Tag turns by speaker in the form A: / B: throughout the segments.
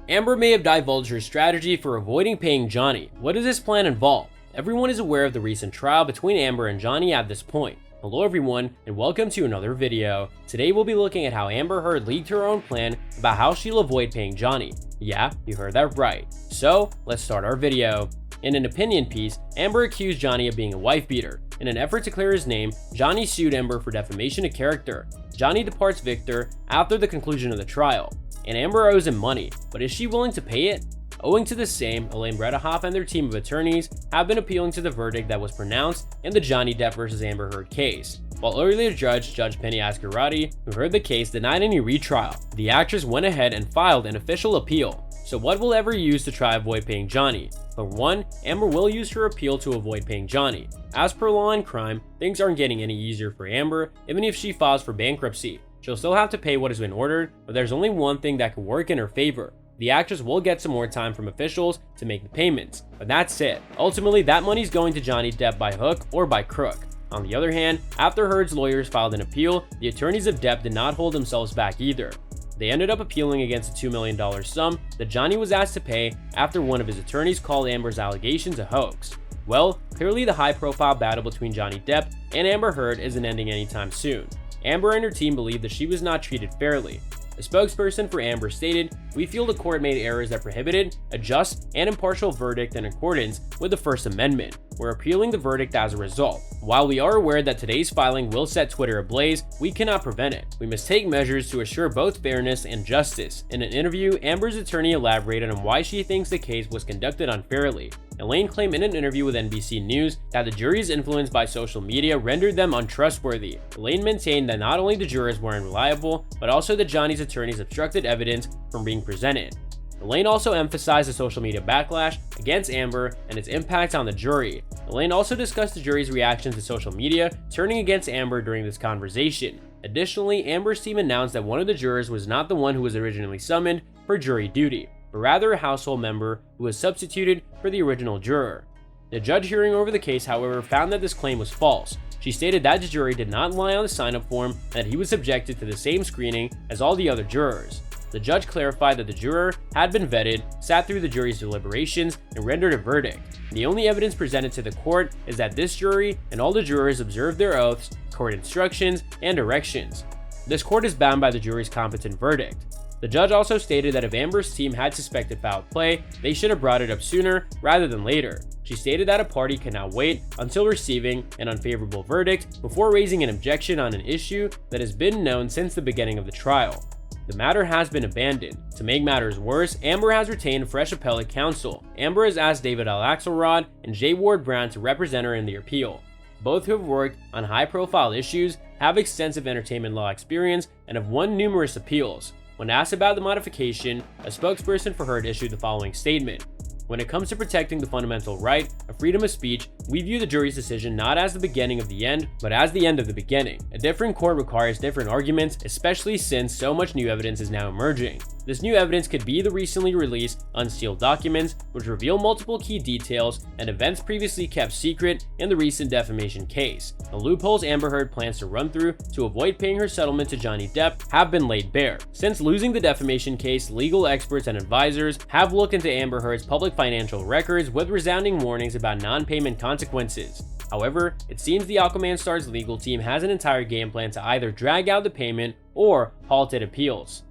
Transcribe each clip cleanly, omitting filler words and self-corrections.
A: Amber may have divulged her strategy for avoiding paying Johnny. What does this plan involve? Everyone is aware of the recent trial between Amber and Johnny at this point. Hello everyone, and welcome to another video. Today we'll be looking at how Amber Heard leaked her own plan about how she'll avoid paying Johnny. Yeah, you heard that right. So, let's start our video. In an opinion piece, Amber accused Johnny of being a wife beater. In an effort to clear his name, Johnny sued Amber for defamation of character. Johnny departs victor after the conclusion of the trial, and Amber owes him money, but is she willing to pay it? Owing to the same, Elaine Bredehoff and their team of attorneys have been appealing to the verdict that was pronounced in the Johnny Depp vs. Amber Heard case. While earlier Judge Penny Ascarati, who heard the case, denied any retrial, the actress went ahead and filed an official appeal. So what will Amber use to try avoid paying Johnny? Number 1, Amber will use her appeal to avoid paying Johnny. As per Law and Crime, things aren't getting any easier for Amber, even if she files for bankruptcy. She'll still have to pay what has been ordered, but there's only one thing that can work in her favor. The actress will get some more time from officials to make the payments, but that's it. Ultimately, that money's going to Johnny Depp by hook or by crook. On the other hand, after Heard's lawyers filed an appeal, the attorneys of Depp did not hold themselves back either. They ended up appealing against a $2 million sum that Johnny was asked to pay after one of his attorneys called Amber's allegations a hoax. Well, clearly the high-profile battle between Johnny Depp and Amber Heard isn't ending anytime soon. Amber and her team believe that she was not treated fairly. A spokesperson for Amber stated, "We feel the court made errors that prohibited a just and impartial verdict in accordance with the First Amendment. We're appealing the verdict as a result. While we are aware that today's filing will set Twitter ablaze, we cannot prevent it. We must take measures to assure both fairness and justice." In an interview, Amber's attorney elaborated on why she thinks the case was conducted unfairly. Elaine claimed in an interview with NBC News that the jury's influence by social media rendered them untrustworthy. Elaine maintained that not only the jurors were unreliable, but also that Johnny's attorneys obstructed evidence from being presented. Elaine also emphasized the social media backlash against Amber and its impact on the jury. Elaine also discussed the jury's reactions to social media turning against Amber during this conversation. Additionally, Amber's team announced that one of the jurors was not the one who was originally summoned for jury duty, but rather a household member who was substituted for the original juror. The judge hearing over the case, however, found that this claim was false. She stated that the jury did not lie on the sign-up form and that he was subjected to the same screening as all the other jurors. The judge clarified that the juror had been vetted, sat through the jury's deliberations, and rendered a verdict. The only evidence presented to the court is that this jury and all the jurors observed their oaths, court instructions, and directions. This court is bound by the jury's competent verdict. The judge also stated that if Amber's team had suspected foul play, they should have brought it up sooner rather than later. She stated that a party cannot wait until receiving an unfavorable verdict before raising an objection on an issue that has been known since the beginning of the trial. The matter has been abandoned. To make matters worse, Amber has retained fresh appellate counsel. Amber has asked David L. Axelrod and J. Ward Brown to represent her in the appeal. Both who have worked on high-profile issues, have extensive entertainment law experience, and have won numerous appeals. When asked about the modification, a spokesperson for Heard issued the following statement. "When it comes to protecting the fundamental right of freedom of speech, we view the jury's decision not as the beginning of the end, but as the end of the beginning. A different court requires different arguments, especially since so much new evidence is now emerging. This new evidence could be the recently released unsealed documents, which reveal multiple key details and events previously kept secret in the recent defamation case. The loopholes Amber Heard plans to run through to avoid paying her settlement to Johnny Depp have been laid bare. Since losing the defamation case, legal experts and advisors have looked into Amber Heard's public financial records with resounding warnings about non-payment consequences. However, it seems the Aquaman star's legal team has an entire game plan to either drag out the payment or halt its appeals.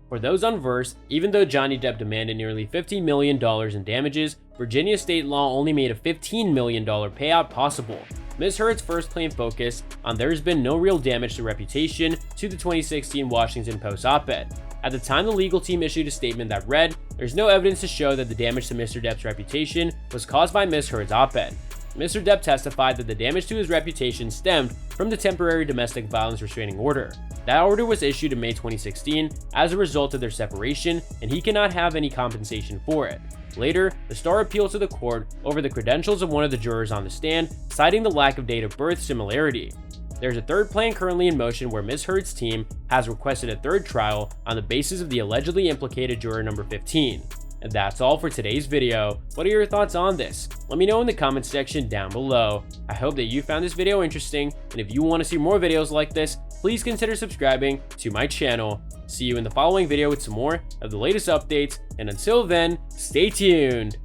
A: For those unversed, even though Johnny Depp demanded nearly $50 million in damages, Virginia state law only made a $15 million payout possible. Ms. Heard's first claim focused on "there has been no real damage to reputation" to the 2016 Washington Post op-ed. At the time, the legal team issued a statement that read, "There's no evidence to show that the damage to Mr. Depp's reputation was caused by Ms. Heard's op-ed." Mr. Depp testified that the damage to his reputation stemmed from the temporary domestic violence restraining order. That order was issued in May 2016 as a result of their separation, and he cannot have any compensation for it. Later, the star appealed to the court over the credentials of one of the jurors on the stand, citing the lack of date of birth similarity. There's a third plan currently in motion where Ms. Heard's team has requested a third trial on the basis of the allegedly implicated juror number 15. And that's all for today's video. What are your thoughts on this? Let me know in the comments section down below. I hope that you found this video interesting, and if you want to see more videos like this, please consider subscribing to my channel. See you in the following video with some more of the latest updates, and until then, stay tuned.